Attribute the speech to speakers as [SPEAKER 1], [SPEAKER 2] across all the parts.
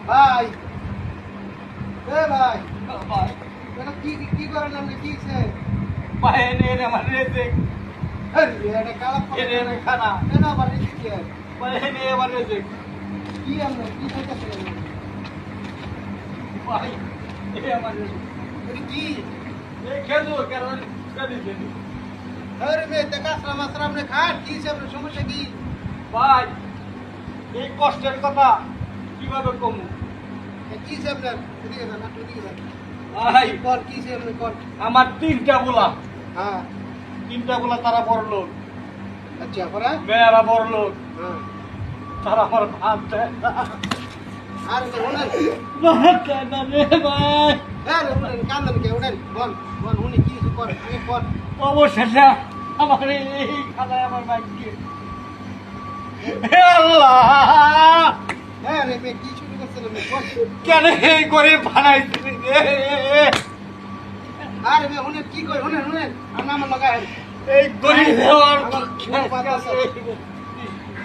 [SPEAKER 1] ভাই এ ভাই
[SPEAKER 2] ভাই
[SPEAKER 1] এটা কি করেন আপনি কি সে
[SPEAKER 2] ভাই এনে আমার রেজেক
[SPEAKER 1] এটা কালা
[SPEAKER 2] এনে এনে খানা
[SPEAKER 1] কেন আবার রেখে কি
[SPEAKER 2] ভাই এনে আমার রেজেক
[SPEAKER 1] কি আমরা কি খাইতেছেন
[SPEAKER 2] ভাই এনে আমার রেজেক
[SPEAKER 1] এটা কি
[SPEAKER 2] এই খেজুর কারণ কালি খেজুর
[SPEAKER 1] আরে মেয়ে টাকা মাসরা আপনি খান কি সে আপনার সমস্যা কি
[SPEAKER 2] ভাই এই কষ্টের কথা কিভাবে কমু
[SPEAKER 1] কি সে আপনার এদিকে যান আপনি এদিকে যান
[SPEAKER 2] ভাই
[SPEAKER 1] কর কি সে আপনি কর
[SPEAKER 2] আমার তিনটা গোলাম
[SPEAKER 1] হ্যাঁ
[SPEAKER 2] তিনটা গোলা তারা বড় লোক
[SPEAKER 1] আচ্ছা পরে
[SPEAKER 2] মেয়েরা বড় লোক
[SPEAKER 1] হ্যাঁ
[SPEAKER 2] তারা আমার ভাত দেয় না।
[SPEAKER 1] আর ওনার
[SPEAKER 2] ভাত দেয় না রে ভাই
[SPEAKER 1] আরে ওনার কান্দন কে ওনার বল বল উনি কি কর আগে কর
[SPEAKER 2] অবশেষে আমার এই খানায় আমার ভাগ্যে হে আল্লাহ
[SPEAKER 1] হ্যাঁ রে মেয়ে কি শুরু করছেন আপনি কর
[SPEAKER 2] কেন এই করে বানাইছিলি রে
[SPEAKER 1] আরে মেয়ে উনি কি কই উনি উনি আর নাম লাগায়
[SPEAKER 2] এই গরিব হওয়ার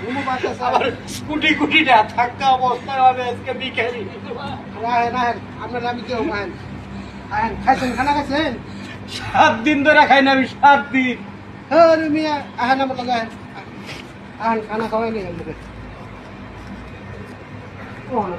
[SPEAKER 1] উমু বাতা
[SPEAKER 2] আবার
[SPEAKER 1] স্যার
[SPEAKER 2] কুটি কুটিটা থাকা অবস্থায় হবে আজকে বিকেলি
[SPEAKER 1] রাহেন রাহেন আপনার আমি কেউ আহেন আহেন খাইছেন খানা খাইছেন
[SPEAKER 2] 7 দিন ধরে খাই না আমি 7 দিন
[SPEAKER 1] হ্যাঁ রে মিয়া আহেন আমার লাগায় আহেন খানা খাওয়াই নি ও না